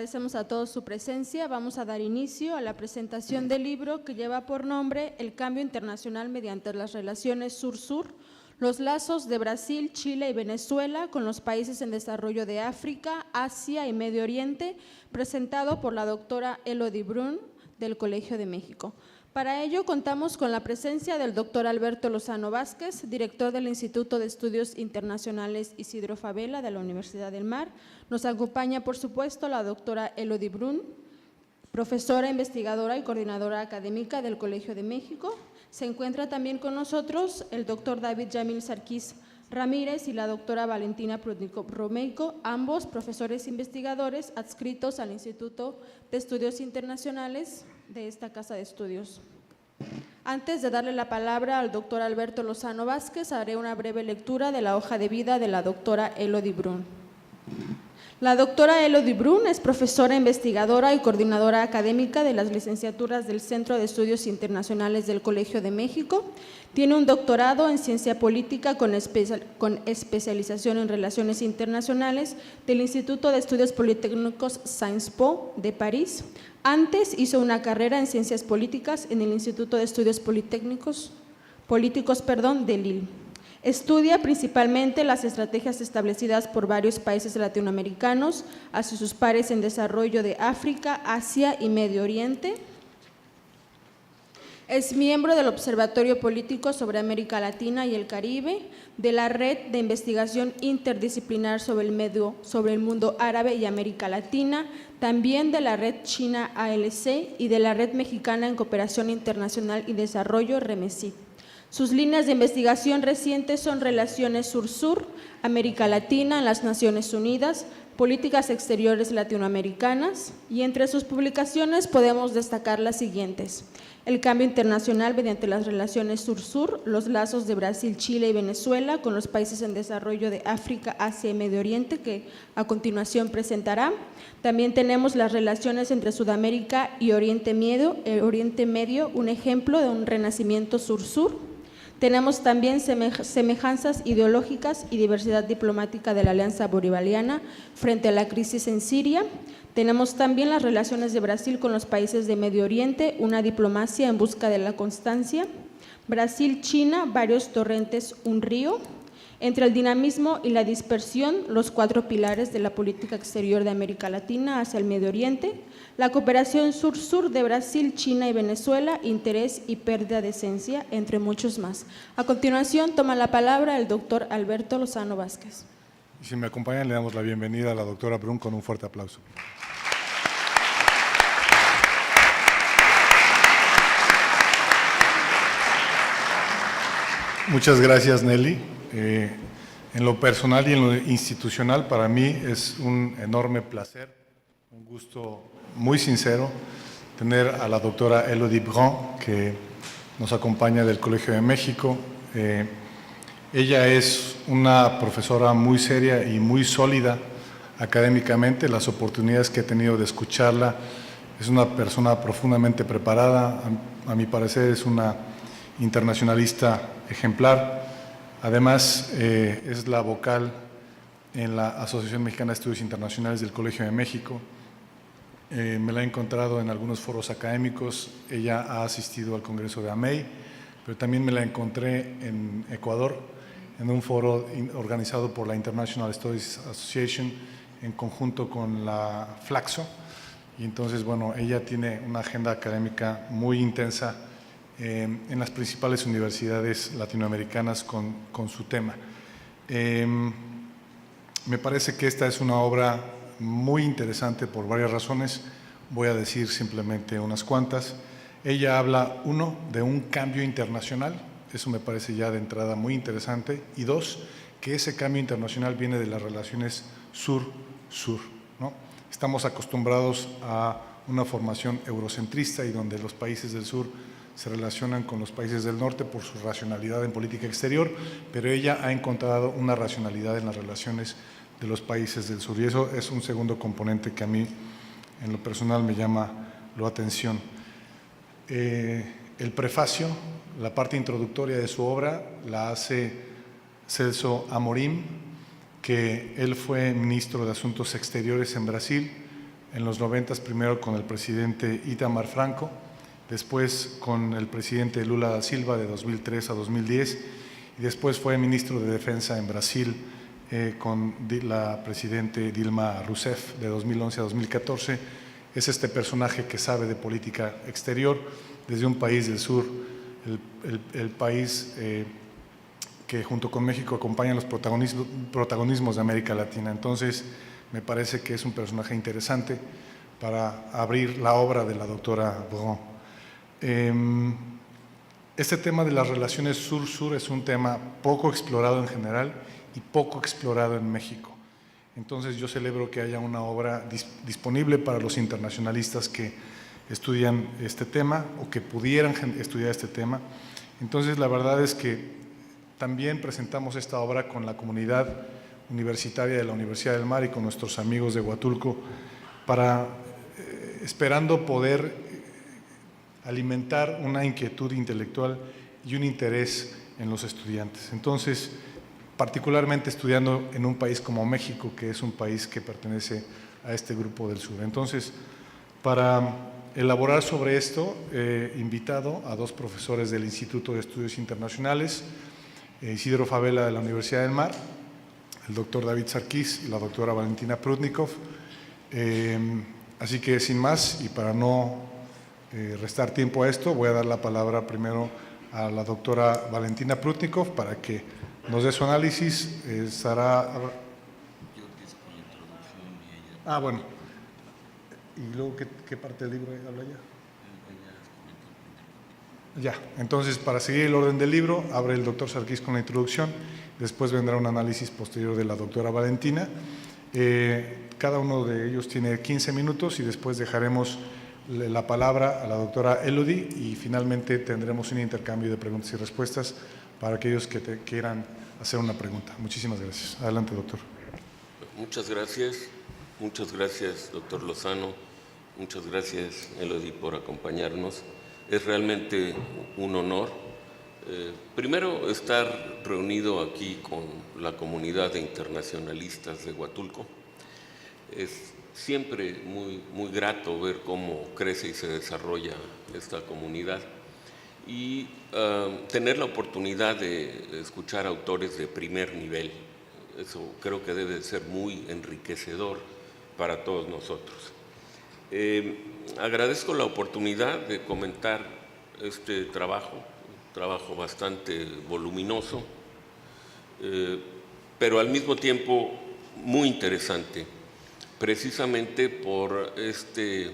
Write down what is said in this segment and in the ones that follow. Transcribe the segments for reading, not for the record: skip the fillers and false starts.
agradecemos a todos su presencia. Vamos a dar inicio a la presentación del libro que lleva por nombre El cambio internacional mediante las relaciones Sur-Sur, los lazos de Brasil, Chile y Venezuela con los países en desarrollo de África, Asia y Medio Oriente, presentado por la doctora Elodie Brun del Colegio de México. Para ello contamos con la presencia del doctor Alberto Lozano Vázquez, director del Instituto de Estudios Internacionales Isidro Fabela de la Universidad del Mar. Nos acompaña, por supuesto, la doctora Elodie Brun, profesora, investigadora y coordinadora académica del Colegio de México. Se encuentra también con nosotros el doctor David Yamil Sarkis Ramírez y la doctora Valentina Prudnikov Romeico, ambos profesores investigadores adscritos al Instituto de Estudios Internacionales de esta Casa de Estudios. Antes de darle la palabra al doctor Alberto Lozano Vázquez, haré una breve lectura de la hoja de vida de la doctora Elodie Brun. La doctora Elodie Brun es profesora investigadora y coordinadora académica de las licenciaturas del Centro de Estudios Internacionales del Colegio de México. Tiene un doctorado en Ciencia Política con especialización en Relaciones Internacionales del Instituto de Estudios Politécnicos Sciences Po de París. Antes hizo una carrera en Ciencias Políticas en el Instituto de Estudios Políticos de Lille. Estudia principalmente las estrategias establecidas por varios países latinoamericanos hacia sus pares en desarrollo de África, Asia y Medio Oriente. Es miembro del Observatorio Político sobre América Latina y el Caribe, de la Red de Investigación Interdisciplinar sobre el Mundo Árabe y América Latina, también de la Red China ALC y de la Red Mexicana en Cooperación Internacional y Desarrollo, REMECID. Sus líneas de investigación recientes son Relaciones Sur-Sur, América Latina en las Naciones Unidas, Políticas Exteriores Latinoamericanas, y entre sus publicaciones podemos destacar las siguientes: El cambio internacional mediante las relaciones Sur-Sur, los lazos de Brasil, Chile y Venezuela con los países en desarrollo de África, Asia y Medio Oriente, que a continuación presentará. También tenemos las relaciones entre Sudamérica y Oriente Medio, un ejemplo de un renacimiento Sur-Sur. Tenemos también semejanzas ideológicas y diversidad diplomática de la Alianza Bolivariana frente a la crisis en Siria. Tenemos también las relaciones de Brasil con los países de Medio Oriente, una diplomacia en busca de la constancia. Brasil-China, varios torrentes, un río. Entre el dinamismo y la dispersión, los 4 pilares de la política exterior de América Latina hacia el Medio Oriente. La cooperación Sur-Sur de Brasil, China y Venezuela, interés y pérdida de esencia, entre muchos más. A continuación, toma la palabra el doctor Alberto Lozano Vázquez. Si me acompañan, le damos la bienvenida a la doctora Brun con un fuerte aplauso. Muchas gracias, Nelly. En lo personal y en lo institucional, para mí es un enorme placer, un gusto muy sincero tener a la doctora Elodie Brun, que nos acompaña del Colegio de México. Ella es una profesora muy seria y muy sólida académicamente. Las oportunidades que he tenido de escucharla, es una persona profundamente preparada. A mi parecer es una internacionalista ejemplar. Además, es la vocal en la Asociación Mexicana de Estudios Internacionales del Colegio de México. Me la he encontrado en algunos foros académicos. Ella ha asistido al Congreso de AMEI, pero también me la encontré en Ecuador, en un foro organizado por la International Studies Association en conjunto con la Flaxo. Y entonces, bueno, ella tiene una agenda académica muy intensa en las principales universidades latinoamericanas con su tema. Me parece que esta es una obra muy interesante por varias razones. Voy a decir simplemente unas cuantas. Ella habla, 1, de un cambio internacional, eso me parece ya de entrada muy interesante, y 2, que ese cambio internacional viene de las relaciones sur-sur, ¿no? Estamos acostumbrados a una formación eurocentrista y donde los países del sur se relacionan con los países del norte por su racionalidad en política exterior, pero ella ha encontrado una racionalidad en las relaciones de los países del sur, y eso es un segundo componente que a mí en lo personal me llama la atención. El prefacio, la parte introductoria de su obra, la hace Celso Amorim, que él fue ministro de Asuntos Exteriores en Brasil en los 90, primero con el presidente Itamar Franco, después con el presidente Lula da Silva de 2003 a 2010, y después fue ministro de Defensa en Brasil con la presidente Dilma Rousseff de 2011 a 2014. Es este personaje que sabe de política exterior desde un país del sur, el país que junto con México acompaña los protagonismos de América Latina. Entonces, me parece que es un personaje interesante para abrir la obra de la doctora Braun. Este tema de las relaciones sur-sur es un tema poco explorado en general y poco explorado en México. Entonces, yo celebro que haya una obra disponible para los internacionalistas que estudian este tema o que pudieran estudiar este tema. Entonces, la verdad es que también presentamos esta obra con la comunidad universitaria de la Universidad del Mar y con nuestros amigos de Huatulco, esperando poder alimentar una inquietud intelectual y un interés en los estudiantes. Entonces, particularmente estudiando en un país como México, que es un país que pertenece a este grupo del sur. Entonces, para elaborar sobre esto, he invitado a dos profesores del Instituto de Estudios Internacionales, Isidro Favela de la Universidad del Mar, el doctor David Sarkis y la doctora Valentina Prudnikov. Así que sin más, y para no restar tiempo a esto, voy a dar la palabra primero a la doctora Valentina Prudnikov para que nos dé su análisis. Bueno. ¿Y luego qué parte del libro habla ya? Ya, entonces para seguir el orden del libro, abre el doctor Sarkis con la introducción, después vendrá un análisis posterior de la doctora Valentina. Cada uno de ellos tiene 15 minutos y después dejaremos la palabra a la doctora Elodie y finalmente tendremos un intercambio de preguntas y respuestas para aquellos que quieran hacer una pregunta. Muchísimas gracias. Adelante, doctor. Muchas gracias, doctor Lozano. Muchas gracias, Elodie, por acompañarnos. Es realmente un honor, primero, estar reunido aquí con la comunidad de internacionalistas de Huatulco. Es siempre muy grato ver cómo crece y se desarrolla esta comunidad y tener la oportunidad de escuchar autores de primer nivel. Eso creo que debe ser muy enriquecedor para todos nosotros. Agradezco la oportunidad de comentar este trabajo, un trabajo bastante voluminoso, pero al mismo tiempo muy interesante, precisamente por este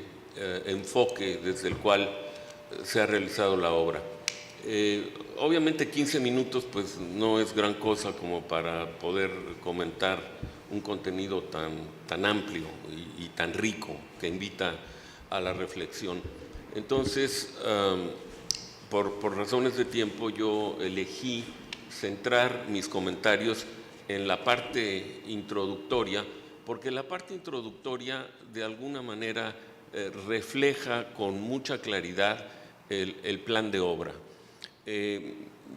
enfoque desde el cual se ha realizado la obra. Obviamente 15 minutos pues no es gran cosa como para poder comentar un contenido tan amplio y tan rico que invita a la reflexión. Entonces, por razones de tiempo, yo elegí centrar mis comentarios en la parte introductoria, porque la parte introductoria de alguna manera refleja con mucha claridad el plan de obra.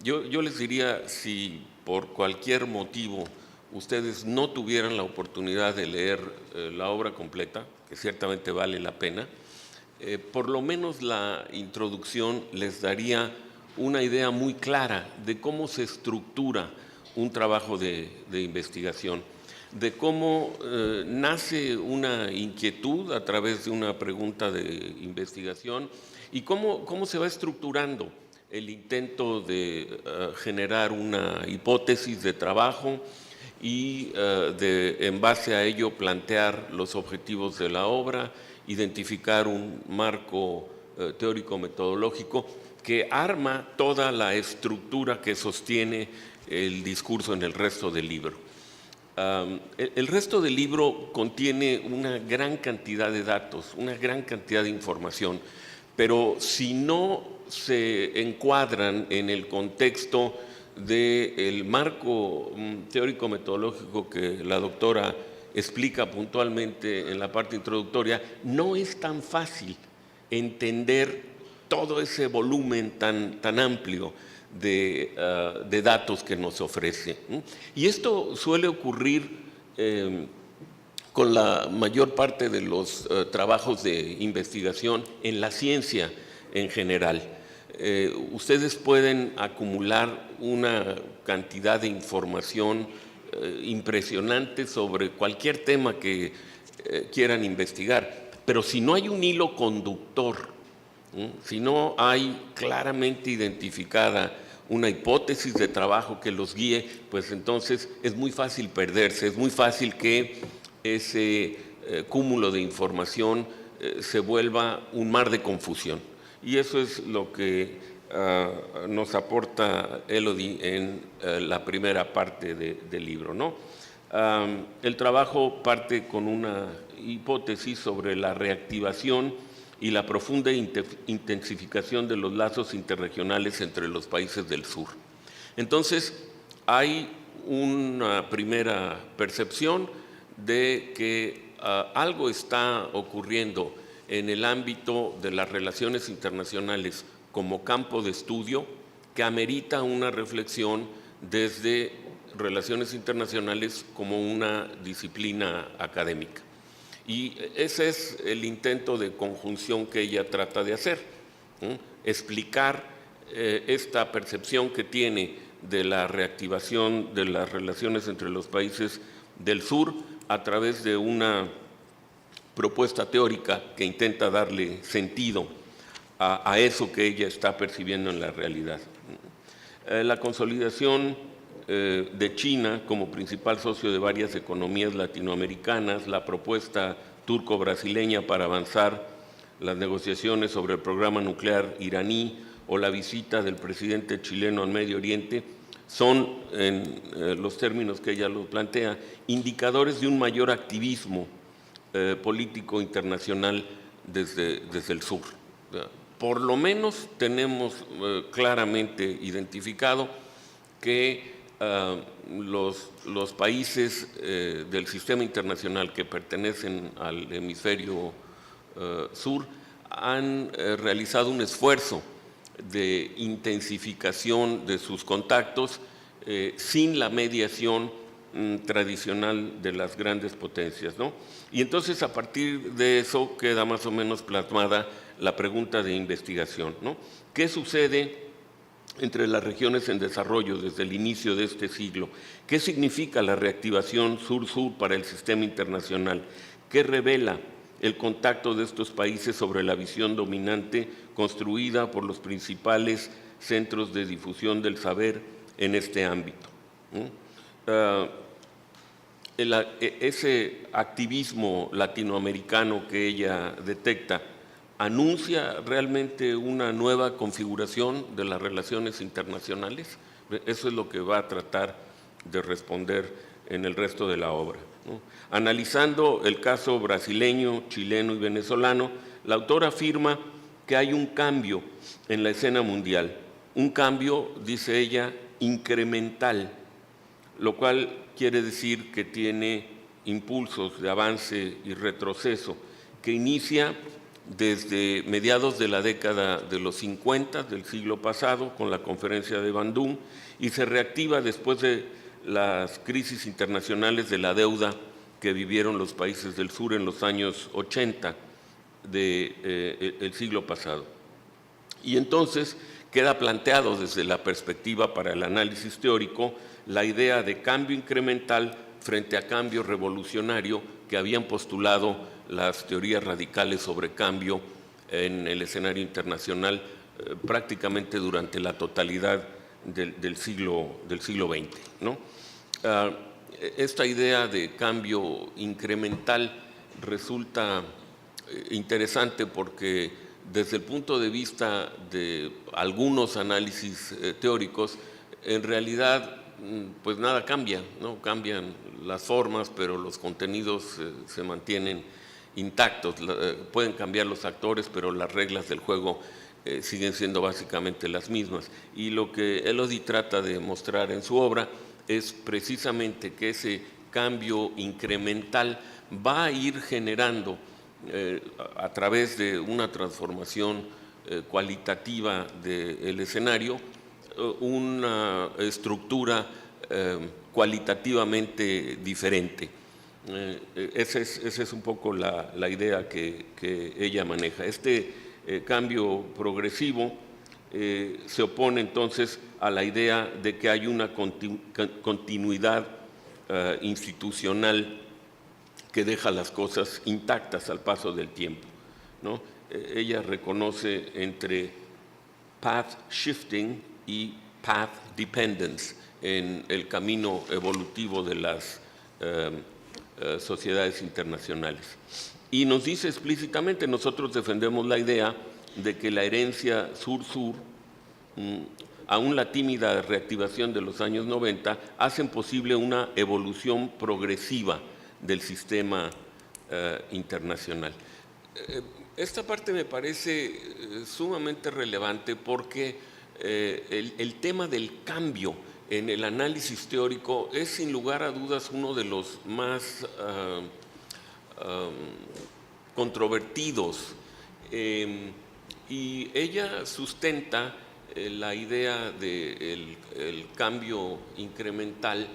Yo les diría, si por cualquier motivo ustedes no tuvieran la oportunidad de leer la obra completa, que ciertamente vale la pena, por lo menos la introducción les daría una idea muy clara de cómo se estructura un trabajo de investigación, de cómo nace una inquietud a través de una pregunta de investigación y cómo se va estructurando el intento de generar una hipótesis de trabajo y en base a ello plantear los objetivos de la obra, identificar un marco teórico-metodológico que arma toda la estructura que sostiene el discurso en el resto del libro. El resto del libro contiene una gran cantidad de datos, una gran cantidad de información, pero si no se encuadran en el contexto del marco teórico-metodológico que la doctora explica puntualmente en la parte introductoria, no es tan fácil entender todo ese volumen tan amplio de datos que nos ofrece. Y esto suele ocurrir con la mayor parte de los trabajos de investigación en la ciencia en general. Ustedes pueden acumular una cantidad de información impresionante sobre cualquier tema que quieran investigar, pero si no hay un hilo conductor, si no hay claramente identificada una hipótesis de trabajo que los guíe, pues entonces es muy fácil perderse, es muy fácil que ese cúmulo de información se vuelva un mar de confusión. Y eso es lo que nos aporta Elodie en la primera parte del libro, ¿no? El trabajo parte con una hipótesis sobre la reactivación y la profunda intensificación de los lazos interregionales entre los países del sur. Entonces, hay una primera percepción de que algo está ocurriendo en el ámbito de las relaciones internacionales como campo de estudio que amerita una reflexión desde relaciones internacionales como una disciplina académica. Y ese es el intento de conjunción que ella trata de hacer, explicar esta percepción que tiene de la reactivación de las relaciones entre los países del sur a través de una propuesta teórica que intenta darle sentido a eso que ella está percibiendo en la realidad. La consolidación de China como principal socio de varias economías latinoamericanas, la propuesta turco-brasileña para avanzar las negociaciones sobre el programa nuclear iraní o la visita del presidente chileno al Medio Oriente son, en los términos que ella lo plantea, indicadores de un mayor activismo político internacional desde el sur. Por lo menos tenemos claramente identificado que los países del sistema internacional que pertenecen al hemisferio sur han realizado un esfuerzo de intensificación de sus contactos sin la mediación tradicional de las grandes potencias, ¿no? Y entonces a partir de eso queda más o menos plasmada la pregunta de investigación, ¿no? ¿Qué sucede entre las regiones en desarrollo desde el inicio de este siglo? ¿Qué significa la reactivación sur-sur para el sistema internacional? ¿Qué revela el contacto de estos países sobre la visión dominante construida por los principales centros de difusión del saber en este ámbito? Ese activismo latinoamericano que ella detecta ¿anuncia realmente una nueva configuración de las relaciones internacionales? Eso es lo que va a tratar de responder en el resto de la obra, ¿no? Analizando el caso brasileño, chileno y venezolano, la autora afirma que hay un cambio en la escena mundial, un cambio, dice ella, incremental, lo cual quiere decir que tiene impulsos de avance y retroceso, que inicia desde mediados de la década de los 50 del siglo pasado con la conferencia de Bandung y se reactiva después de las crisis internacionales de la deuda que vivieron los países del sur en los años 80 del siglo pasado. Y entonces queda planteado desde la perspectiva para el análisis teórico la idea de cambio incremental frente a cambio revolucionario que habían postulado las teorías radicales sobre cambio en el escenario internacional prácticamente durante la totalidad del siglo XX, ¿no? Esta idea de cambio incremental resulta interesante porque desde el punto de vista de algunos análisis teóricos, en realidad pues nada cambia, ¿no? Cambian las formas, pero los contenidos se mantienen intactos. Pueden cambiar los actores, pero las reglas del juego siguen siendo básicamente las mismas. Y lo que Elodie trata de mostrar en su obra es precisamente que ese cambio incremental va a ir generando a través de una transformación cualitativa del escenario una estructura cualitativamente diferente. Esa es un poco la idea que ella maneja. Este cambio progresivo se opone entonces a la idea de que hay una continuidad institucional que deja las cosas intactas al paso del tiempo, ¿no? Ella reconoce entre path shifting y path dependence en el camino evolutivo de las sociedades internacionales. Y nos dice explícitamente, nosotros defendemos la idea de que la herencia sur-sur, aún la tímida reactivación de los años 90, hacen posible una evolución progresiva del sistema internacional. Esta parte me parece sumamente relevante porque el tema del cambio en el análisis teórico es sin lugar a dudas uno de los más controvertidos, y ella sustenta la idea del cambio incremental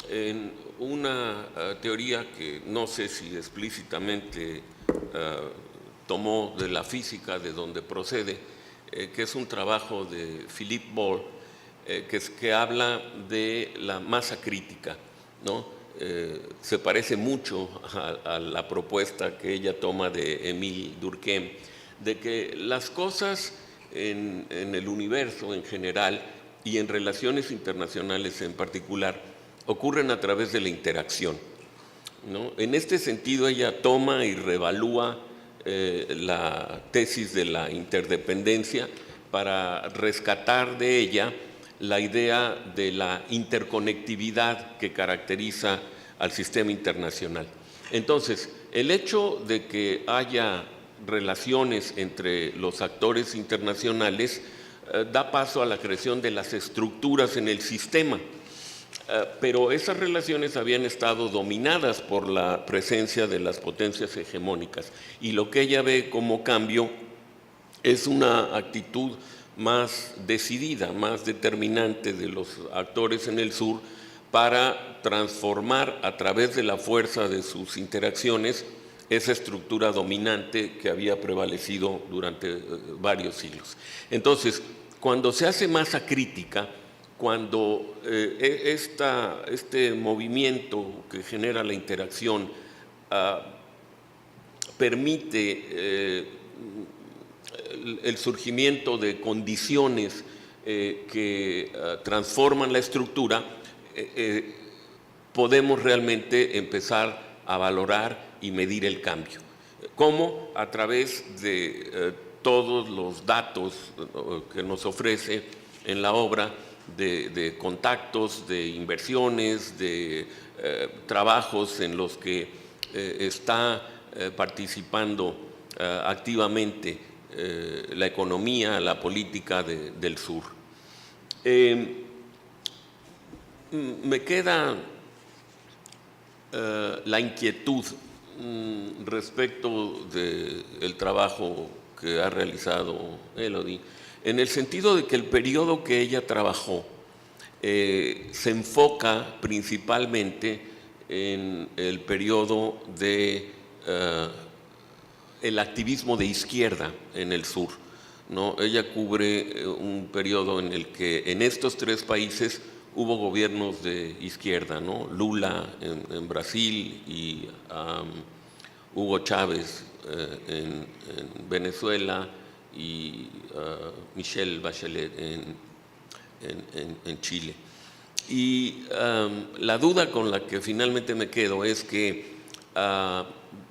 en una teoría que no sé si explícitamente tomó de la física de donde procede, que es un trabajo de Philippe Bohr, que habla de la masa crítica, ¿no? Se parece mucho a la propuesta que ella toma de Émile Durkheim, de que las cosas en el universo en general y en relaciones internacionales en particular ocurren a través de la interacción, ¿no? En este sentido, ella toma y reevalúa la tesis de la interdependencia para rescatar de ella la idea de la interconectividad que caracteriza al sistema internacional. Entonces, el hecho de que haya relaciones entre los actores internacionales da paso a la creación de las estructuras en el sistema, pero esas relaciones habían estado dominadas por la presencia de las potencias hegemónicas, y lo que ella ve como cambio es una actitud más decidida, más determinante de los actores en el sur para transformar a través de la fuerza de sus interacciones esa estructura dominante que había prevalecido durante varios siglos. Entonces, cuando se hace masa crítica, cuando este movimiento que genera la interacción permite el surgimiento de condiciones que transforman la estructura, podemos realmente empezar a valorar y medir el cambio. ¿Cómo? A través de todos los datos que nos ofrece en la obra de contactos, de inversiones, de trabajos en los que está participando activamente la economía, la política del sur. Me queda la inquietud respecto del trabajo que ha realizado Elodie, en el sentido de que el periodo que ella trabajó se enfoca principalmente en el periodo de el activismo de izquierda en el sur, ¿no? Ella cubre un periodo en el que en estos tres países hubo gobiernos de izquierda, ¿no? Lula en Brasil y Hugo Chávez en Venezuela y Michelle Bachelet en Chile. Y la duda con la que finalmente me quedo es que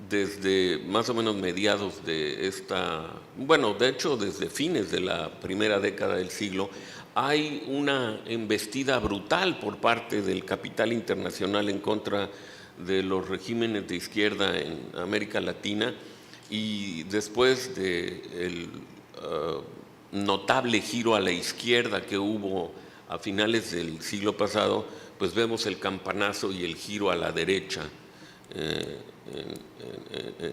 desde más o menos mediados de de hecho desde fines de la primera década del siglo, hay una embestida brutal por parte del capital internacional en contra de los regímenes de izquierda en América Latina, y después del notable giro a la izquierda que hubo a finales del siglo pasado, pues vemos el campanazo y el giro a la derecha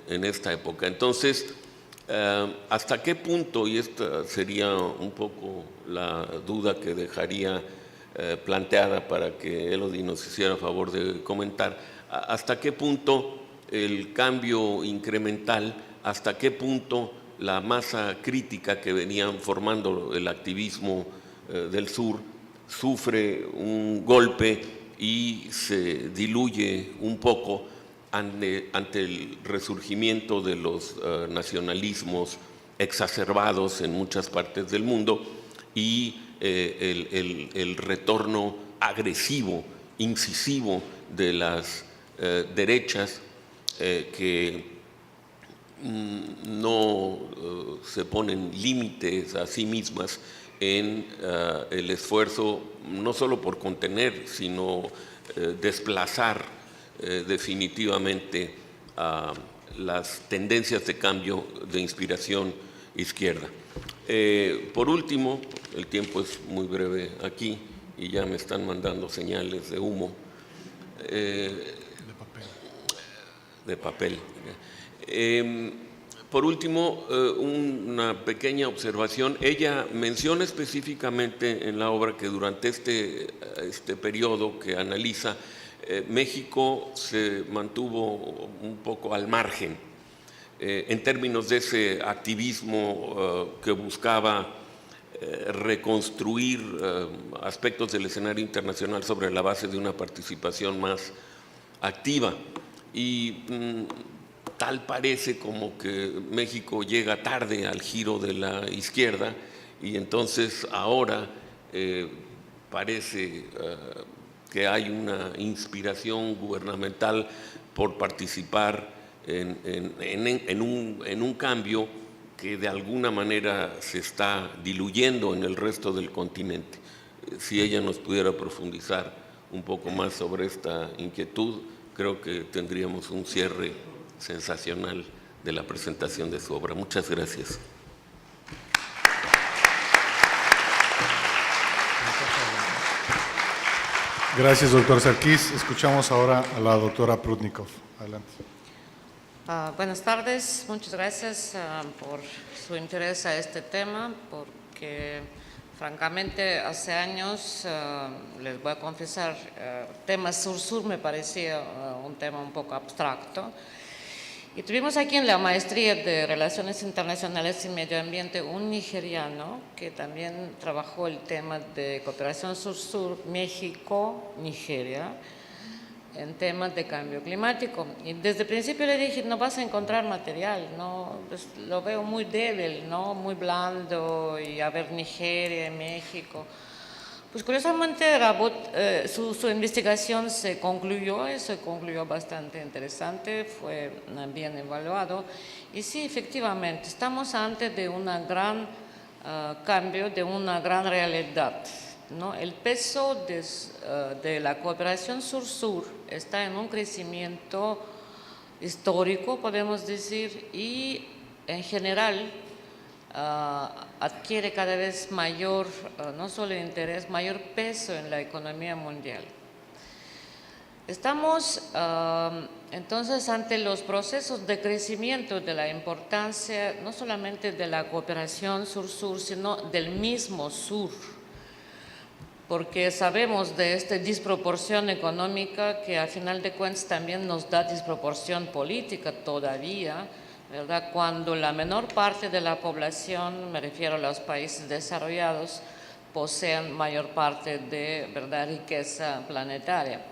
en esta época. Entonces, ¿hasta qué punto, y esta sería un poco la duda que dejaría planteada para que Elodie nos hiciera favor de comentar, hasta qué punto el cambio incremental, hasta qué punto la masa crítica que venían formando el activismo del sur sufre un golpe y se diluye un poco ante el resurgimiento de los nacionalismos exacerbados en muchas partes del mundo y el retorno agresivo, incisivo de las derechas que no se ponen límites a sí mismas en el esfuerzo no solo por contener, sino desplazar definitivamente las tendencias de cambio de inspiración izquierda. Por último, el tiempo es muy breve aquí y ya me están mandando señales de humo. De papel. Por último, una pequeña observación. Ella menciona específicamente en la obra que durante este periodo que analiza, México se mantuvo un poco al margen en términos de ese activismo que buscaba reconstruir aspectos del escenario internacional sobre la base de una participación más activa. Y tal parece como que México llega tarde al giro de la izquierda y entonces ahora parece que hay una inspiración gubernamental por participar en un cambio que de alguna manera se está diluyendo en el resto del continente. Si ella nos pudiera profundizar un poco más sobre esta inquietud, creo que tendríamos un cierre sensacional de la presentación de su obra. Muchas gracias. Gracias, doctor Sarkis. Escuchamos ahora a la doctora Prudnikov. Adelante. Buenas tardes, muchas gracias por su interés a este tema, porque francamente hace años, les voy a confesar, tema sur-sur me parecía un tema un poco abstracto. Y tuvimos aquí en la maestría de Relaciones Internacionales y Medio Ambiente un nigeriano que también trabajó el tema de cooperación sur-sur, México-Nigeria, en temas de cambio climático. Y desde el principio le dije, no vas a encontrar material, no, pues, lo veo muy débil, ¿no? Muy blando, y a ver Nigeria y México. Pues curiosamente su investigación se concluyó bastante interesante, fue bien evaluado. Y sí, efectivamente, estamos ante de un gran cambio, de una gran realidad, ¿no? El peso de la cooperación sur-sur está en un crecimiento histórico, podemos decir, y en general adquiere cada vez mayor, no solo interés, mayor peso en la economía mundial. Estamos entonces ante los procesos de crecimiento de la importancia no solamente de la cooperación sur-sur, sino del mismo sur, porque sabemos de esta disproporción económica que a final de cuentas también nos da disproporción política todavía, ¿verdad? Cuando la menor parte de la población, me refiero a los países desarrollados, poseen mayor parte de, ¿verdad?, riqueza planetaria.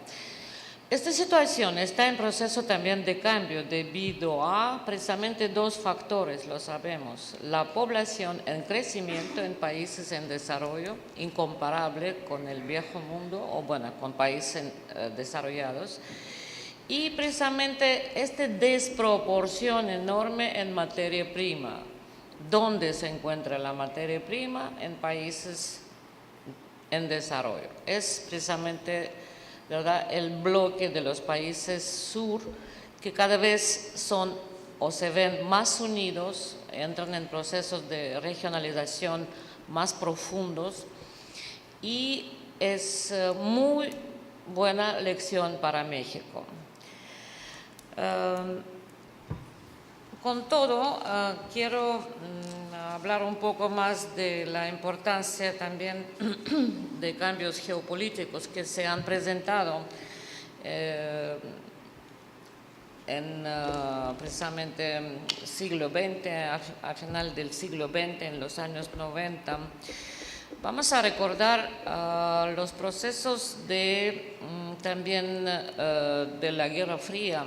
Esta situación está en proceso también de cambio debido a precisamente dos factores, lo sabemos. La población en crecimiento en países en desarrollo, incomparable con el viejo mundo, o bueno, con países desarrollados. Y precisamente esta desproporción enorme en materia prima. ¿Dónde se encuentra la materia prima? En países en desarrollo. Es precisamente, ¿verdad?, el bloque de los países sur que cada vez son o se ven más unidos, entran en procesos de regionalización más profundos, y es muy buena lección para México. Con todo, quiero hablar un poco más de la importancia también de cambios geopolíticos que se han presentado en precisamente siglo XX, al final del siglo XX, en los años 90. Vamos a recordar los procesos también de la Guerra Fría,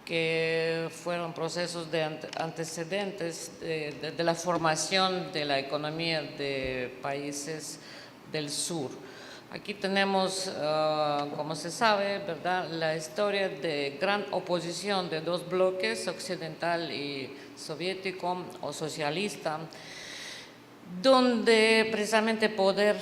que fueron procesos de antecedentes de la formación de la economía de países del sur. Aquí tenemos, como se sabe, ¿verdad?, la historia de gran oposición de dos bloques, occidental y soviético o socialista, donde precisamente poder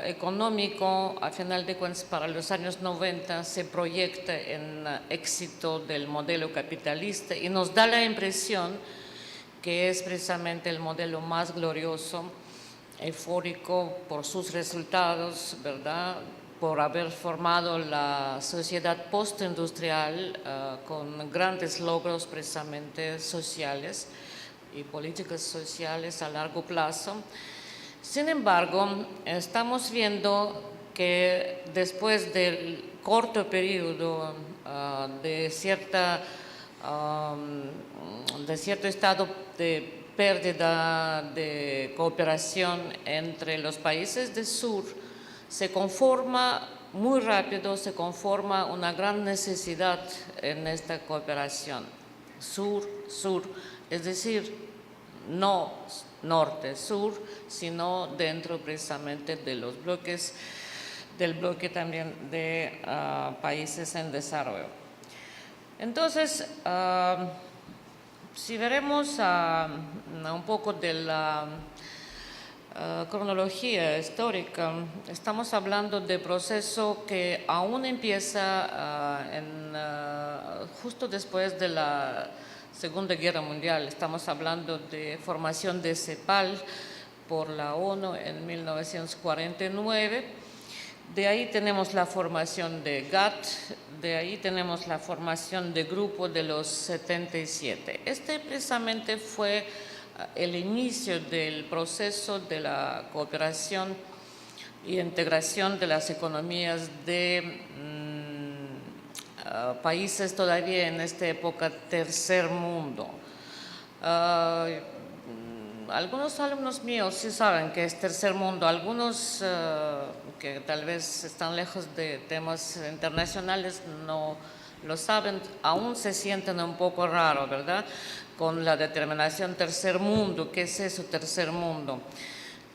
económico, a final de cuentas, para los años 90 se proyecta en éxito del modelo capitalista y nos da la impresión que es precisamente el modelo más glorioso, eufórico por sus resultados, ¿verdad?, por haber formado la sociedad postindustrial con grandes logros precisamente sociales y políticas sociales a largo plazo. Sin embargo, estamos viendo que después del corto periodo de cierto estado de pérdida de cooperación entre los países del sur, se conforma muy rápido, se conforma una gran necesidad en esta cooperación sur-sur, es decir, no norte-sur, sino dentro precisamente de los bloques, del bloque también de países en desarrollo. Entonces, si veremos un poco de la cronología histórica, estamos hablando de proceso que aún empieza justo después de la Segunda Guerra Mundial. Estamos hablando de formación de CEPAL por la ONU en 1949. De ahí tenemos la formación de GATT, de ahí tenemos la formación de Grupo de los 77. Este precisamente fue el inicio del proceso de la cooperación y integración de las economías de países todavía en esta época tercer mundo. Algunos alumnos míos sí saben que es tercer mundo, algunos que tal vez están lejos de temas internacionales no lo saben, aún se sienten un poco raro, ¿verdad?, con la determinación tercer mundo. ¿Qué es eso, tercer mundo?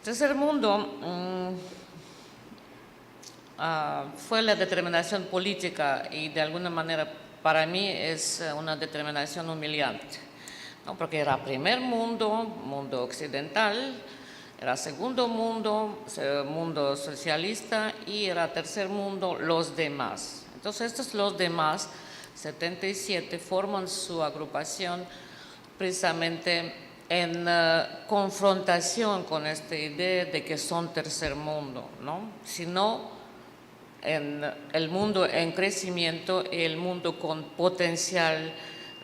Tercer mundo fue la determinación política y de alguna manera para mí es una determinación humillante, ¿no?, porque era primer mundo, mundo occidental, era segundo mundo, mundo socialista, y era tercer mundo, los demás. Entonces estos los demás, 77, forman su agrupación precisamente en confrontación con esta idea de que son tercer mundo, ¿no?, sino en el mundo en crecimiento y el mundo con potencial,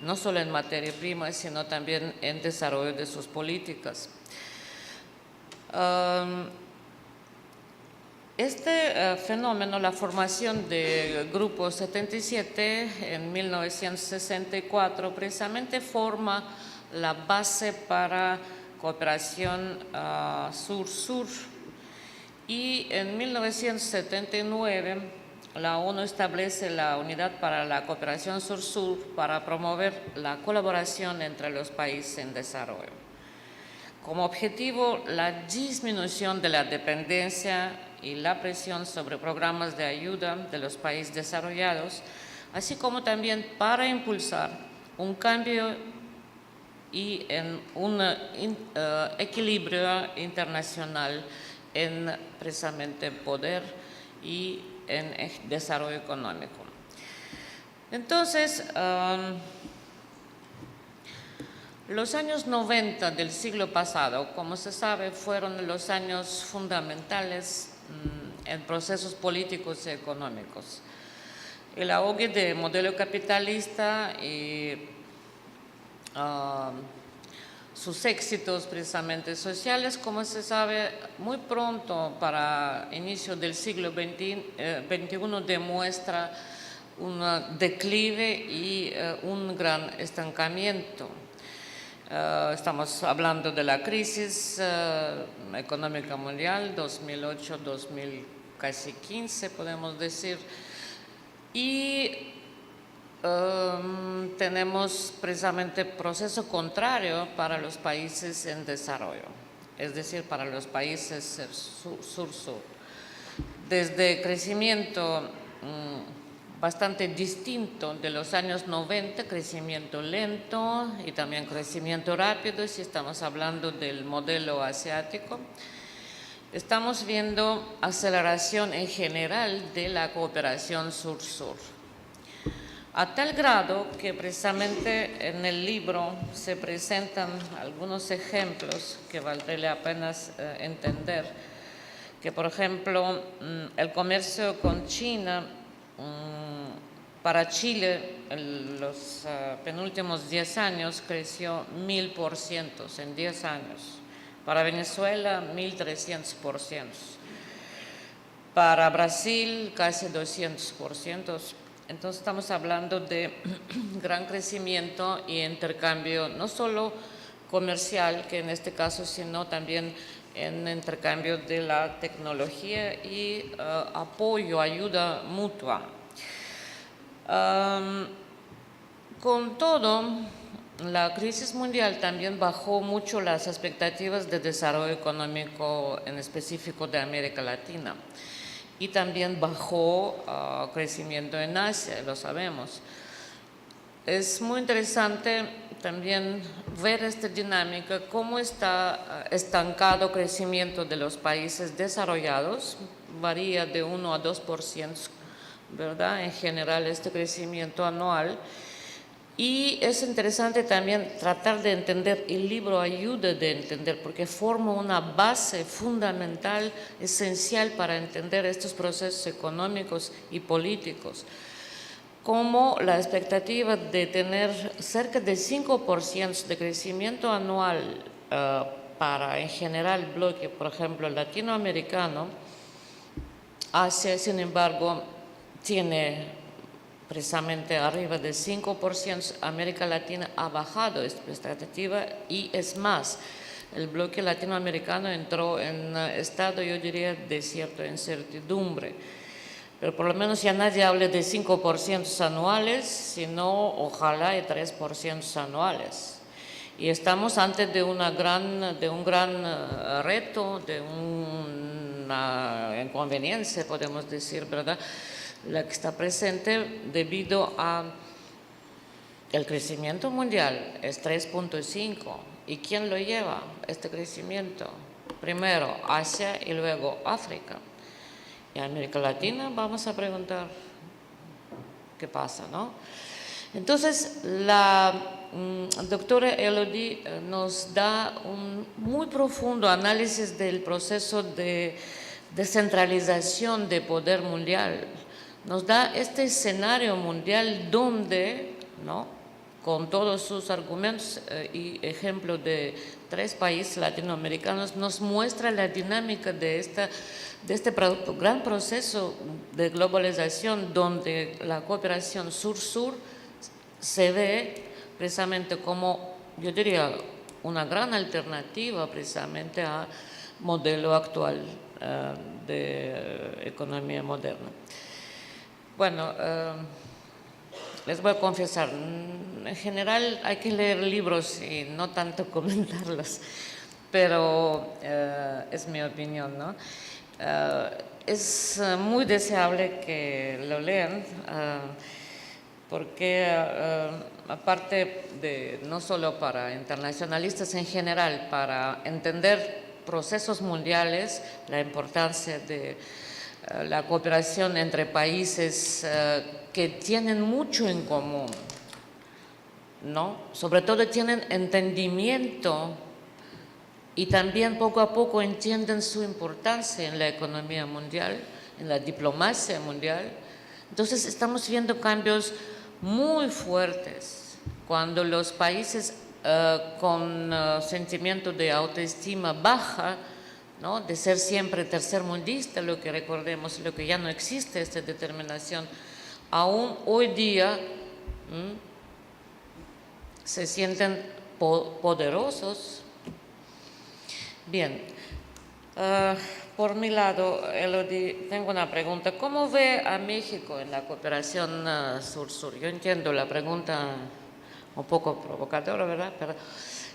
no solo en materia prima, sino también en desarrollo de sus políticas. Este fenómeno, la formación de Grupo 77 en 1964, precisamente forma la base para cooperación sur-sur. Y en 1979 la ONU establece la Unidad para la Cooperación Sur-Sur para promover la colaboración entre los países en desarrollo. Como objetivo, la disminución de la dependencia y la presión sobre programas de ayuda de los países desarrollados, así como también para impulsar un cambio y en un equilibrio internacional en precisamente poder y en desarrollo económico. Entonces, los años 90 del siglo pasado, como se sabe, fueron los años fundamentales en procesos políticos y económicos. El auge del modelo capitalista y sus éxitos precisamente sociales, como se sabe, muy pronto para inicio del siglo XXI demuestra un declive y un gran estancamiento. Estamos hablando de la crisis económica mundial 2008-2015, podemos decir, y tenemos precisamente proceso contrario para los países en desarrollo, es decir, para los países sur-sur. Desde crecimiento bastante distinto de los años 90, crecimiento lento y también crecimiento rápido, si estamos hablando del modelo asiático. Estamos viendo aceleración en general de la cooperación sur-sur, a tal grado que precisamente en el libro se presentan algunos ejemplos que valdría la pena entender, que por ejemplo el comercio con China para Chile en los penúltimos 10 años creció 1000% en 10 años. Para Venezuela, 1300%. Para Brasil, casi 200%. Entonces, estamos hablando de gran crecimiento y intercambio, no solo comercial, que en este caso, sino también en intercambio de la tecnología y apoyo, ayuda mutua. Con todo, la crisis mundial también bajó mucho las expectativas de desarrollo económico, en específico de América Latina, y también bajó crecimiento en Asia, lo sabemos. Es muy interesante también ver esta dinámica, cómo está estancado crecimiento de los países desarrollados, varía de 1 a 2%, ¿verdad? En general este crecimiento anual. Y es interesante también tratar de entender, el libro ayuda a entender, porque forma una base fundamental, esencial para entender estos procesos económicos y políticos, como la expectativa de tener cerca de 5% de crecimiento anual para en general el bloque, por ejemplo, latinoamericano. Asia, sin embargo, tiene precisamente arriba del 5%, América Latina ha bajado esta expectativa y es más, el bloque latinoamericano entró en estado, yo diría, de cierta incertidumbre. Pero por lo menos ya nadie hable de 5% anuales, sino ojalá de 3% anuales. Y estamos antes de un gran reto, de una inconveniencia, podemos decir, ¿verdad?, la que está presente debido a el crecimiento mundial, es 3.5. ¿Y quién lo lleva, este crecimiento? Primero Asia y luego África. Y América Latina, vamos a preguntar qué pasa, ¿no? Entonces, la doctora Elodie nos da un muy profundo análisis del proceso de descentralización de poder mundial. Nos da este escenario mundial donde, ¿no?, con todos sus argumentos y ejemplos de 3 países latinoamericanos, nos muestra la dinámica de este gran proceso de globalización, donde la cooperación sur-sur se ve precisamente como, yo diría, una gran alternativa precisamente al modelo actual de economía moderna. Bueno, les voy a confesar, en general hay que leer libros y no tanto comentarlos, pero es mi opinión, ¿no? Es muy deseable que lo lean, porque aparte de, no solo para internacionalistas en general, para entender procesos mundiales, la importancia de la cooperación entre países que tienen mucho en común, ¿no? Sobre todo tienen entendimiento y también poco a poco entienden su importancia en la economía mundial, en la diplomacia mundial. Entonces estamos viendo cambios muy fuertes cuando los países con sentimiento de autoestima baja, ¿no?, de ser siempre tercermundista, lo que recordemos, lo que ya no existe, esta determinación aún hoy día se sienten poderosos. Bien, por mi lado, Elodie, tengo una pregunta. ¿Cómo ve a México en la cooperación sur-sur? Yo entiendo la pregunta un poco provocadora, ¿verdad? Pero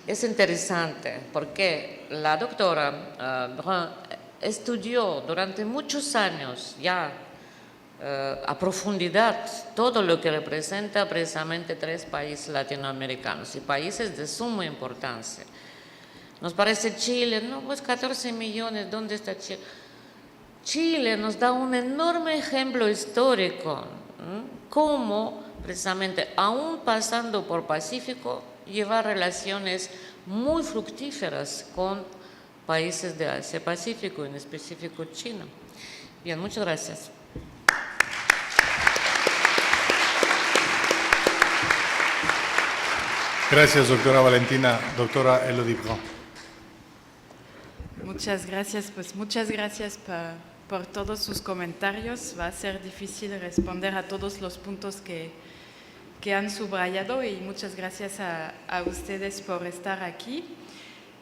es interesante porque la doctora Brun estudió durante muchos años ya a profundidad todo lo que representa precisamente 3 países latinoamericanos y países de suma importancia. Nos parece Chile, no, pues 14 millones, ¿dónde está Chile? Chile nos da un enorme ejemplo histórico, cómo precisamente, aún pasando por Pacífico, llevar relaciones muy fructíferas con países de Asia-Pacífico, en específico China. Bien, muchas gracias. Gracias, doctora Valentina. Doctora Elodie Brun. Muchas gracias, pues muchas gracias por todos sus comentarios. Va a ser difícil responder a todos los puntos que han subrayado y muchas gracias a ustedes por estar aquí.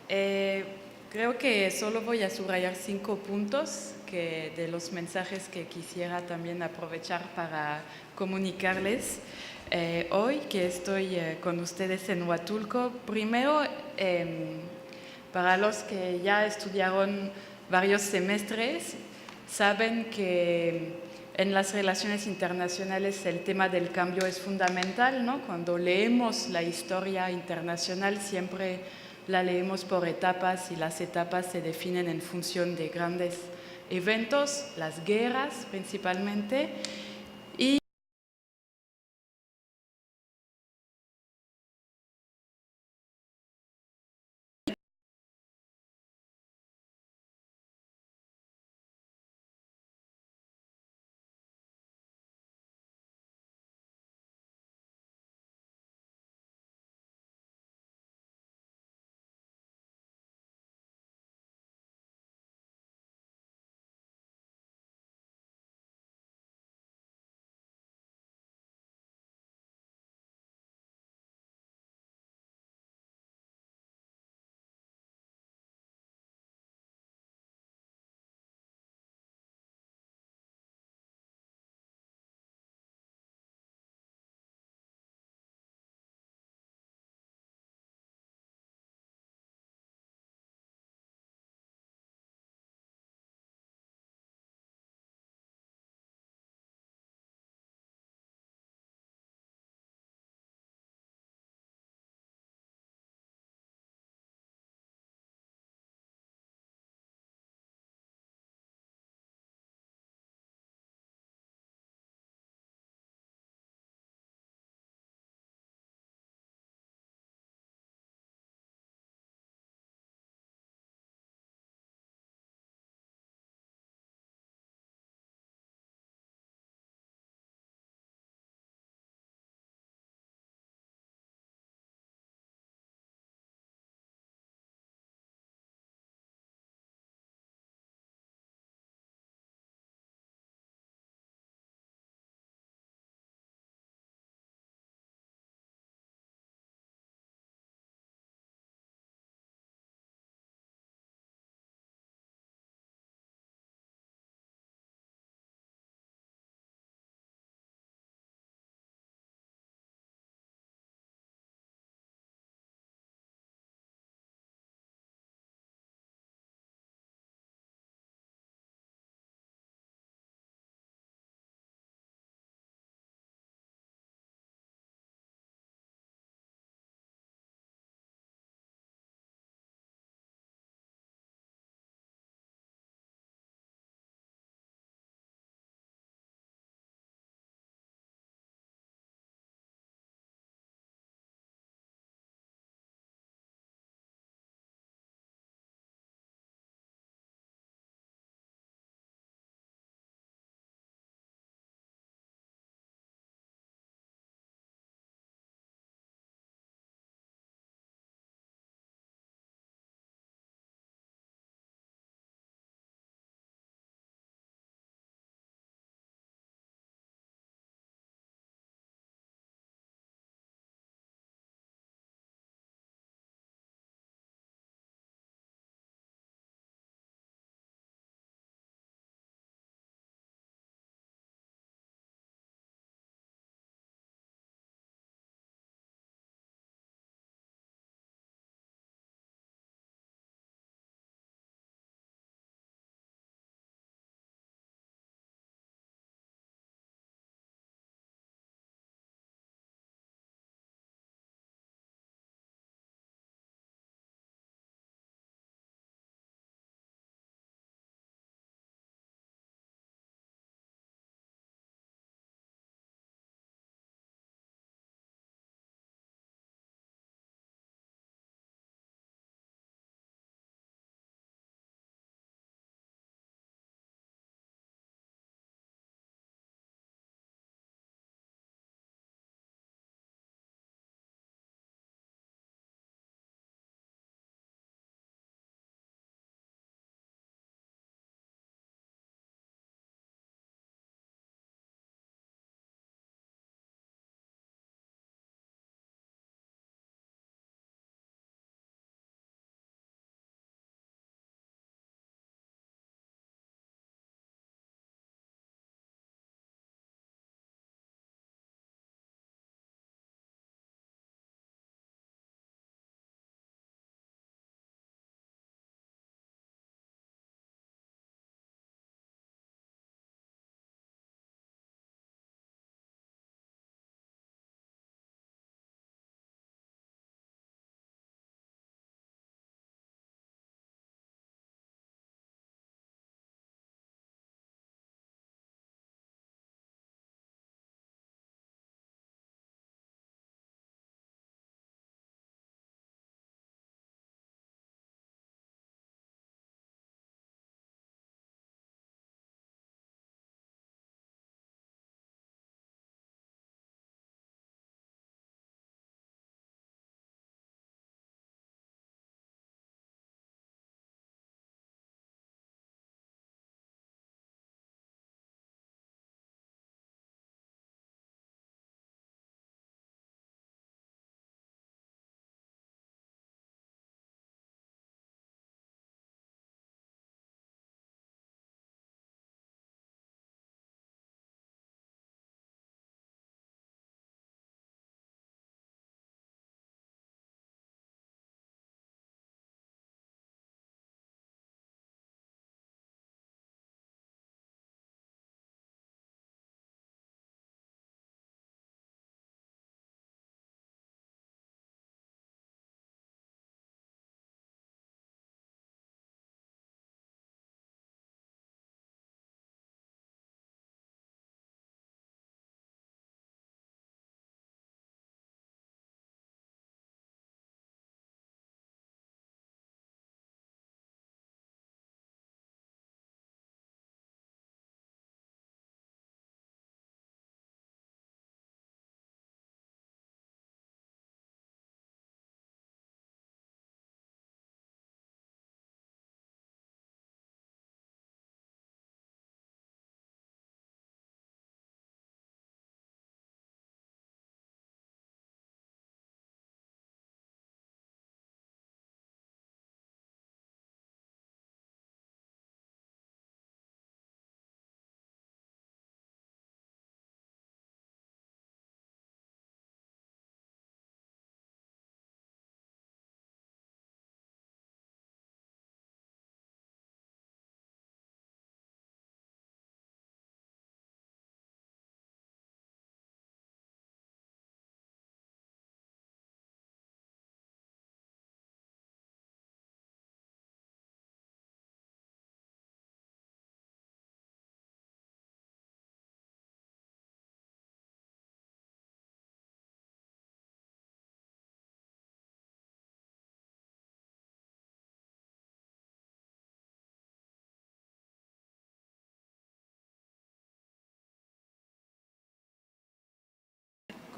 Creo que solo voy a subrayar 5 puntos de los mensajes que quisiera también aprovechar para comunicarles hoy que estoy con ustedes en Huatulco. Primero, para los que ya estudiaron varios semestres, saben que en las relaciones internacionales el tema del cambio es fundamental, ¿no? Cuando leemos la historia internacional siempre la leemos por etapas y las etapas se definen en función de grandes eventos, las guerras principalmente.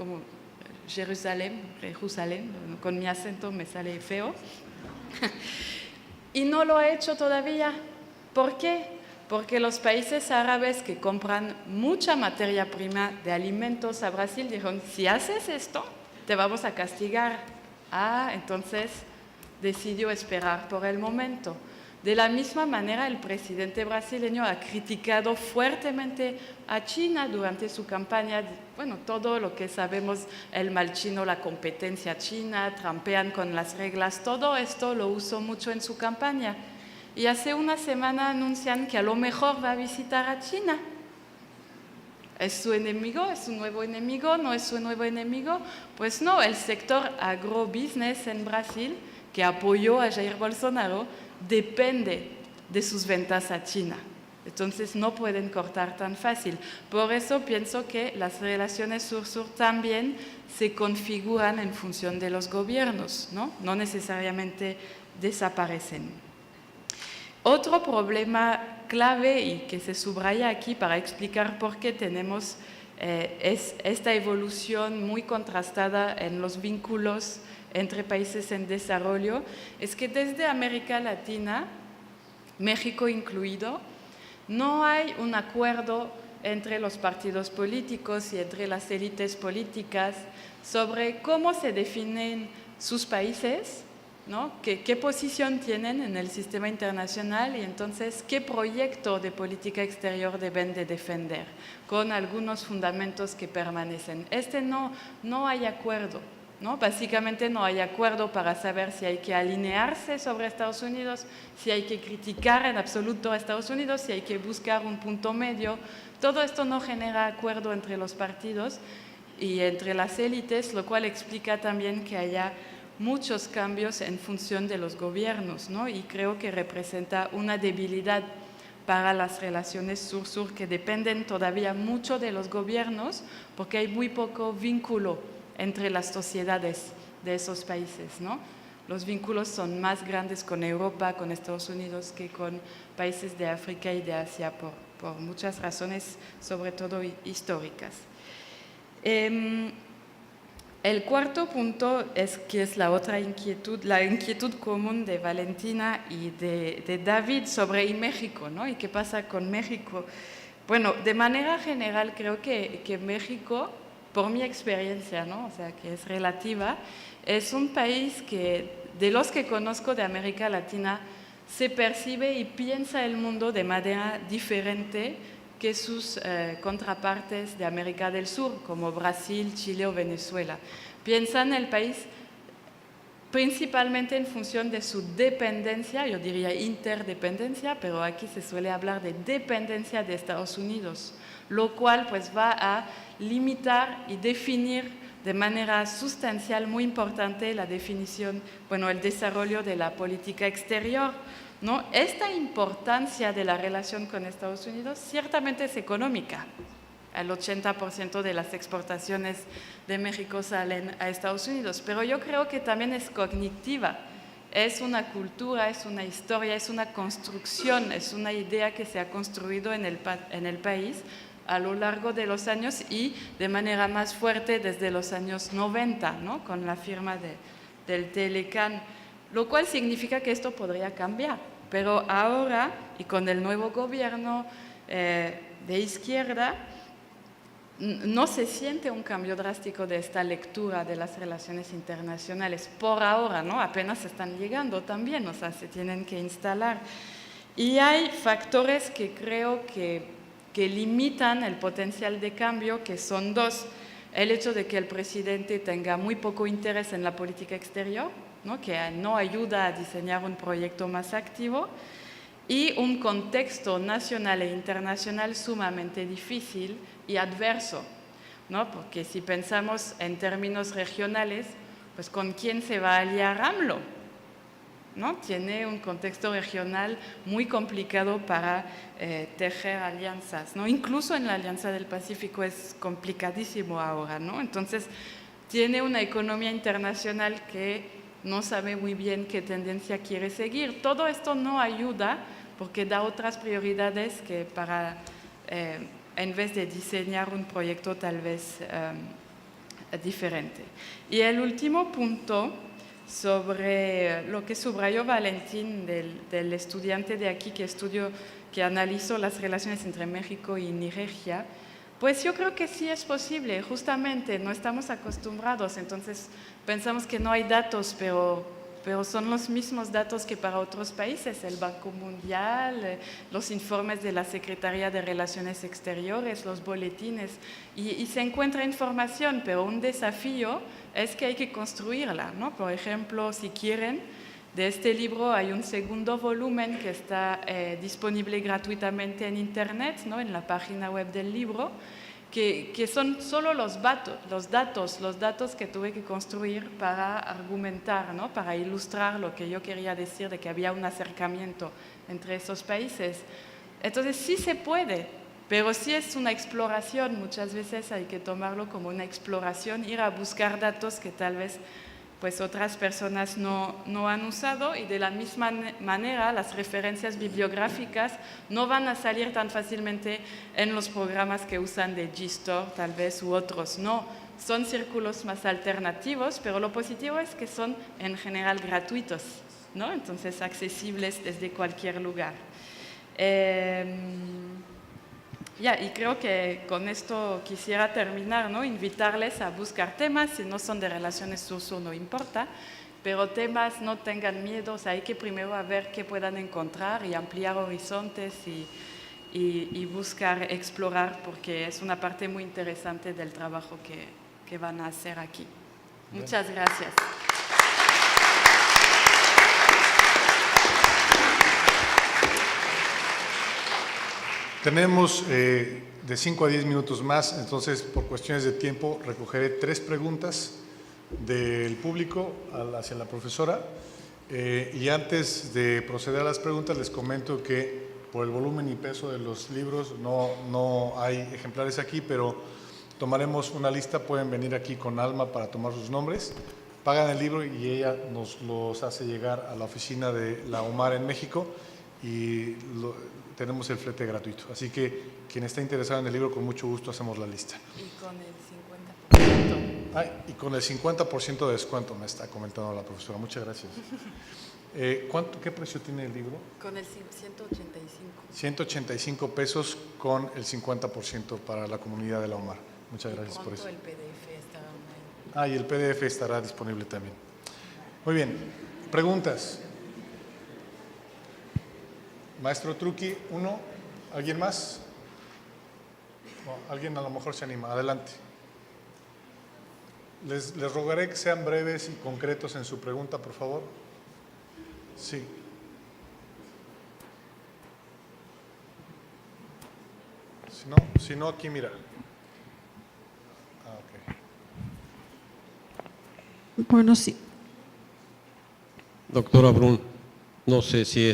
como Jerusalén, con mi acento me sale feo. Y no lo ha hecho todavía. ¿Por qué? Porque los países árabes que compran mucha materia prima de alimentos a Brasil dijeron, si haces esto, te vamos a castigar. Entonces decidió esperar por el momento. De la misma manera, el presidente brasileño ha criticado fuertemente a China durante su campaña. Bueno, todo lo que sabemos, el mal chino, la competencia china, trampean con las reglas, todo esto lo usó mucho en su campaña. Y hace una semana anuncian que a lo mejor va a visitar a China. ¿Es su enemigo? ¿Es su nuevo enemigo? ¿No es su nuevo enemigo? Pues no, el sector agrobusiness en Brasil, que apoyó a Jair Bolsonaro, depende de sus ventas a China. Entonces no pueden cortar tan fácil. Por eso pienso que las relaciones sur-sur también se configuran en función de los gobiernos, no necesariamente desaparecen. Otro problema clave y que se subraya aquí para explicar por qué tenemos es esta evolución muy contrastada en los vínculos entre países en desarrollo, es que desde América Latina, México incluido, no hay un acuerdo entre los partidos políticos y entre las élites políticas sobre cómo se definen sus países, ¿no? ¿Qué posición tienen en el sistema internacional y entonces qué proyecto de política exterior deben de defender, con algunos fundamentos que permanecen. No hay acuerdo. ¿No? Básicamente no hay acuerdo para saber si hay que alinearse sobre Estados Unidos, si hay que criticar en absoluto a Estados Unidos, si hay que buscar un punto medio. Todo esto no genera acuerdo entre los partidos y entre las élites, lo cual explica también que haya muchos cambios en función de los gobiernos, ¿no? Y creo que representa una debilidad para las relaciones sur-sur que dependen todavía mucho de los gobiernos porque hay muy poco vínculo entre las sociedades de esos países, ¿no? Los vínculos son más grandes con Europa, con Estados Unidos, que con países de África y de Asia, por muchas razones, sobre todo históricas. El cuarto punto que es la otra inquietud, la inquietud común de Valentina y de David sobre México, ¿no? ¿Y qué pasa con México? Bueno, de manera general creo que México, por mi experiencia, ¿no? O sea, que es relativa, es un país que, de los que conozco de América Latina, se percibe y piensa el mundo de manera diferente que sus contrapartes de América del Sur, como Brasil, Chile o Venezuela. Piensan el país principalmente en función de su dependencia, yo diría interdependencia, pero aquí se suele hablar de dependencia de Estados Unidos, lo cual pues va a limitar y definir de manera sustancial muy importante la definición, el desarrollo de la política exterior, ¿no? Esta importancia de la relación con Estados Unidos ciertamente es económica. El 80% de las exportaciones de México salen a Estados Unidos, pero yo creo que también es cognitiva. Es una cultura, es una historia, es una construcción, es una idea que se ha construido en el país a lo largo de los años y de manera más fuerte desde los años 90, ¿no? Con la firma del Telecán, lo cual significa que esto podría cambiar. Pero ahora, y con el nuevo gobierno de izquierda, no se siente un cambio drástico de esta lectura de las relaciones internacionales. Por ahora, ¿no? Apenas están llegando también, o sea, se tienen que instalar. Y hay factores que creo que limitan el potencial de cambio, que son dos. El hecho de que el presidente tenga muy poco interés en la política exterior, ¿no? Que no ayuda a diseñar un proyecto más activo, y un contexto nacional e internacional sumamente difícil y adverso, ¿no? Porque si pensamos en términos regionales, pues ¿con quién se va a aliar AMLO? ¿No? Tiene un contexto regional muy complicado para tejer alianzas, ¿no? Incluso en la Alianza del Pacífico es complicadísimo ahora, ¿no? Entonces tiene una economía internacional que no sabe muy bien qué tendencia quiere seguir. Todo esto no ayuda porque da otras prioridades que en vez de diseñar un proyecto tal vez diferente. Y el último punto sobre lo que subrayó Valentín del estudiante de aquí que analizó las relaciones entre México y Nigeria, pues yo creo que sí es posible, justamente no estamos acostumbrados, entonces pensamos que no hay datos, pero son los mismos datos que para otros países, el Banco Mundial, los informes de la Secretaría de Relaciones Exteriores, los boletines, y se encuentra información, pero un desafío es que hay que construirla, ¿no? Por ejemplo, si quieren, de este libro hay un segundo volumen que está disponible gratuitamente en internet, ¿no? En la página web del libro, que son solo los datos que tuve que construir para argumentar, ¿no? Para ilustrar lo que yo quería decir de que había un acercamiento entre esos países. Entonces sí se puede, pero sí es una exploración, muchas veces hay que tomarlo como una exploración, ir a buscar datos que tal vez pues otras personas no han usado, y de la misma manera las referencias bibliográficas no van a salir tan fácilmente en los programas que usan de Gstore tal vez u otros, no, son círculos más alternativos, pero lo positivo es que son en general gratuitos, ¿no? Entonces accesibles desde cualquier lugar. Y creo que con esto quisiera terminar, ¿no? Invitarles a buscar temas, si no son de relaciones sur-sur no importa, pero temas no tengan miedo, o sea, hay que primero a ver qué puedan encontrar y ampliar horizontes y buscar, explorar, porque es una parte muy interesante del trabajo que van a hacer aquí. Muchas gracias. Tenemos de 5 a 10 minutos más, entonces por cuestiones de tiempo recogeré 3 preguntas del público hacia la profesora. Y antes de proceder a las preguntas les comento que por el volumen y peso de los libros no hay ejemplares aquí, pero tomaremos una lista, pueden venir aquí con Alma para tomar sus nombres, pagan el libro y ella nos los hace llegar a la oficina de la UMAR en México y tenemos el flete gratuito. Así que quien está interesado en el libro, con mucho gusto hacemos la lista. Y con el 50%. Y con el 50% de descuento, me está comentando la profesora. Muchas gracias. ¿Qué precio tiene el libro? Con el 185. 185 pesos con el 50% para la comunidad de la UMAR. Muchas gracias por eso. El PDF estará online. Y el PDF estará disponible también. Muy bien. ¿Preguntas? Maestro Truqui, ¿uno? ¿Alguien más? No, alguien a lo mejor se anima. Adelante. Les rogaré que sean breves y concretos en su pregunta, por favor. Sí. Si no, aquí mira. Ok. Bueno, sí. Doctora Brun, no sé si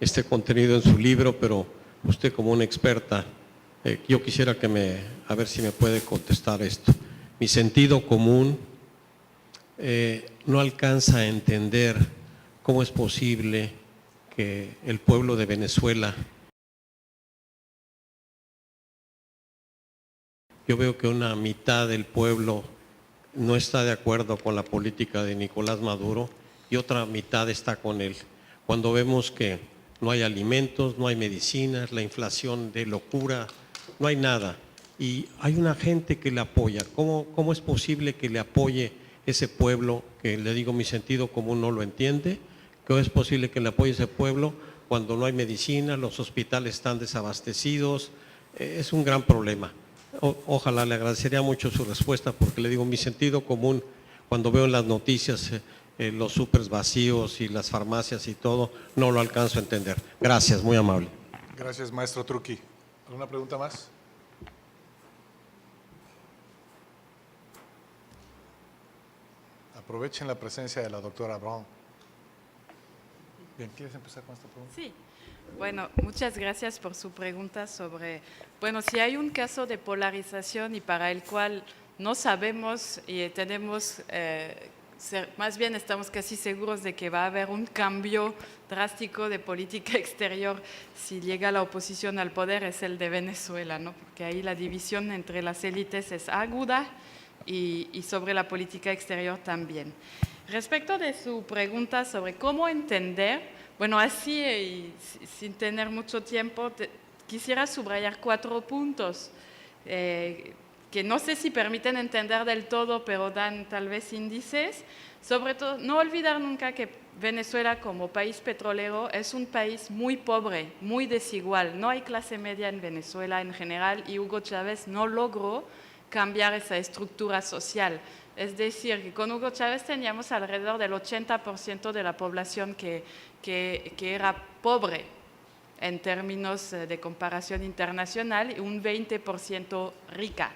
este contenido en su libro, pero usted como una experta, yo quisiera a ver si me puede contestar esto. Mi sentido común no alcanza a entender cómo es posible que el pueblo de Venezuela, yo veo que una mitad del pueblo no está de acuerdo con la política de Nicolás Maduro y otra mitad está con él. Cuando vemos que no hay alimentos, no hay medicinas, la inflación de locura, no hay nada. Y hay una gente que le apoya. ¿Cómo es posible que le apoye ese pueblo que, le digo, mi sentido común no lo entiende? ¿Cómo es posible que le apoye ese pueblo cuando no hay medicina, los hospitales están desabastecidos? Es un gran problema. Ojalá, le agradecería mucho su respuesta, porque le digo, mi sentido común, cuando veo en las noticias los súperes vacíos y las farmacias y todo, no lo alcanzo a entender. Gracias, muy amable. Gracias, maestro Truqui. ¿Alguna pregunta más? Aprovechen la presencia de la doctora Brown. Bien, ¿quieres empezar con esta pregunta? Sí. Bueno, muchas gracias por su pregunta sobre, si hay un caso de polarización y para el cual no sabemos y tenemos, más bien estamos casi seguros de que va a haber un cambio drástico de política exterior si llega la oposición al poder, es el de Venezuela, ¿no? Porque ahí la división entre las élites es aguda y sobre la política exterior también. Respecto de su pregunta sobre cómo entender, bueno, así y sin tener mucho tiempo, quisiera subrayar 4 puntos que no sé si permiten entender del todo, pero dan tal vez índices. Sobre todo, no olvidar nunca que Venezuela como país petrolero es un país muy pobre, muy desigual. No hay clase media en Venezuela en general y Hugo Chávez no logró cambiar esa estructura social. Es decir, que con Hugo Chávez teníamos alrededor del 80% de la población que era pobre en términos de comparación internacional y un 20% rica,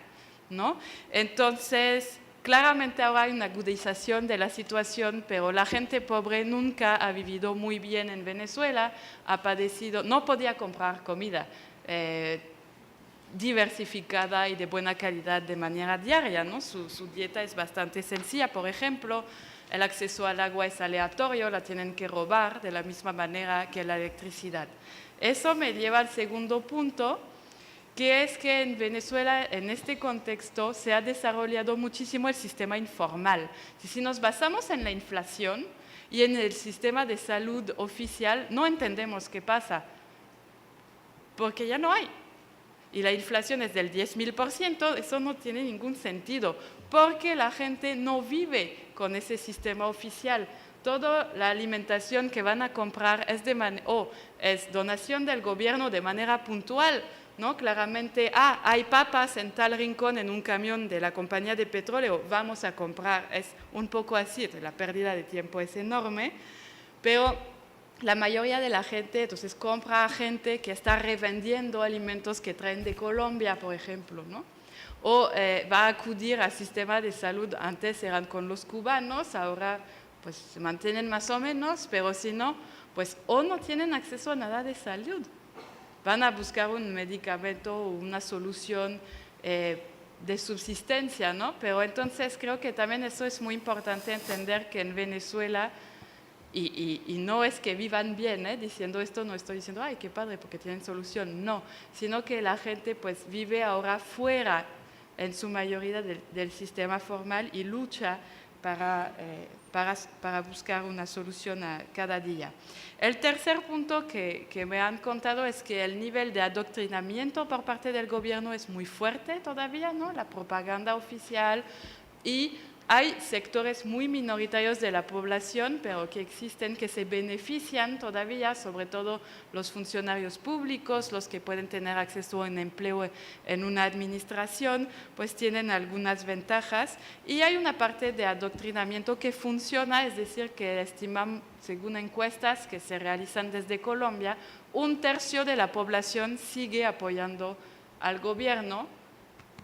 ¿no? Entonces, claramente ahora hay una agudización de la situación, pero la gente pobre nunca ha vivido muy bien en Venezuela, ha padecido, no podía comprar comida diversificada y de buena calidad de manera diaria, ¿no? Su dieta es bastante sencilla, por ejemplo, el acceso al agua es aleatorio, la tienen que robar de la misma manera que la electricidad. Eso me lleva al segundo punto, que es que en Venezuela, en este contexto, se ha desarrollado muchísimo el sistema informal. Si nos basamos en la inflación y en el sistema de salud oficial, no entendemos qué pasa, porque ya no hay. Y la inflación es del 10.000%, eso no tiene ningún sentido, porque la gente no vive con ese sistema oficial. Toda la alimentación que van a comprar es donación del gobierno de manera puntual, ¿no? Claramente, hay papas en tal rincón en un camión de la compañía de petróleo, vamos a comprar. Es un poco así, la pérdida de tiempo es enorme, pero la mayoría de la gente entonces compra a gente que está revendiendo alimentos que traen de Colombia, por ejemplo, ¿no? O va a acudir al sistema de salud, antes eran con los cubanos, ahora pues se mantienen más o menos, pero si no, pues o no tienen acceso a nada de salud. Van a buscar un medicamento o una solución de subsistencia, ¿no? Pero entonces creo que también eso es muy importante entender que en Venezuela, y no es que vivan bien, diciendo esto, no estoy diciendo, ay, qué padre, porque tienen solución, no, sino que la gente pues vive ahora fuera, en su mayoría, del sistema formal y lucha para buscar una solución a cada día. El tercer punto que me han contado es que el nivel de adoctrinamiento por parte del gobierno es muy fuerte todavía, ¿no? La propaganda oficial, y hay sectores muy minoritarios de la población, pero que existen, que se benefician todavía, sobre todo los funcionarios públicos, los que pueden tener acceso a un empleo en una administración, pues tienen algunas ventajas. Y hay una parte de adoctrinamiento que funciona, es decir, que estiman, según encuestas que se realizan desde Colombia, 1/3 de la población sigue apoyando al gobierno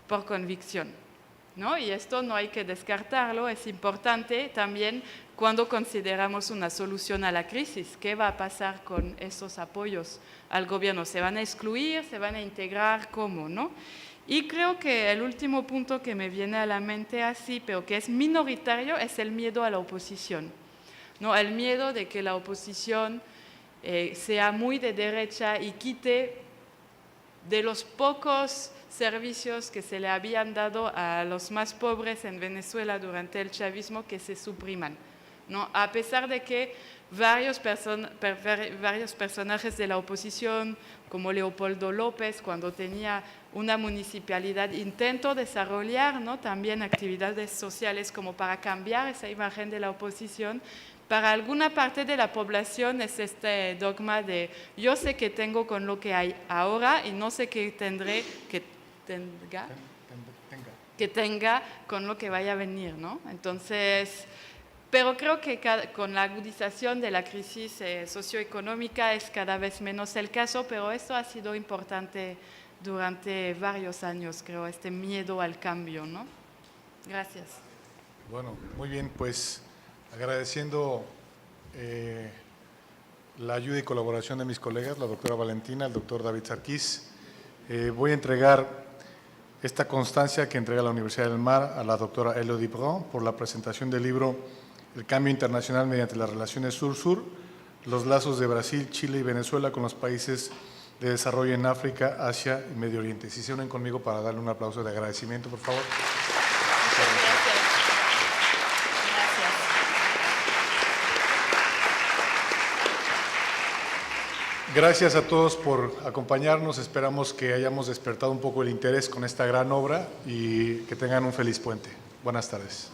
por convicción, ¿no? Y esto no hay que descartarlo, es importante también cuando consideramos una solución a la crisis. ¿Qué va a pasar con esos apoyos al gobierno? ¿Se van a excluir? ¿Se van a integrar? ¿Cómo, no? Y creo que el último punto que me viene a la mente así, pero que es minoritario, es el miedo a la oposición, ¿no? El miedo de que la oposición sea muy de derecha y quite de los pocos servicios que se le habían dado a los más pobres en Venezuela durante el chavismo, que se supriman, ¿no? A pesar de que varios personajes de la oposición, como Leopoldo López, cuando tenía una municipalidad, intentó desarrollar, ¿no?, también actividades sociales como para cambiar esa imagen de la oposición. Para alguna parte de la población es este dogma de yo sé que tengo con lo que hay ahora y no sé qué tendré que tenga con lo que vaya a venir, ¿no? Entonces, pero creo que con la agudización de la crisis socioeconómica es cada vez menos el caso, pero esto ha sido importante durante varios años, creo, este miedo al cambio, ¿no? Gracias. Bueno, muy bien, pues agradeciendo la ayuda y colaboración de mis colegas, la doctora Valentina, el doctor David Sarkis. Voy a entregar esta constancia que entrega la Universidad del Mar a la doctora Elodie Brun por la presentación del libro El cambio internacional mediante las relaciones sur-sur, los lazos de Brasil, Chile y Venezuela con los países de desarrollo en África, Asia y Medio Oriente. Si se unen conmigo para darle un aplauso de agradecimiento, por favor. Gracias a todos por acompañarnos. Esperamos que hayamos despertado un poco el interés con esta gran obra y que tengan un feliz puente. Buenas tardes.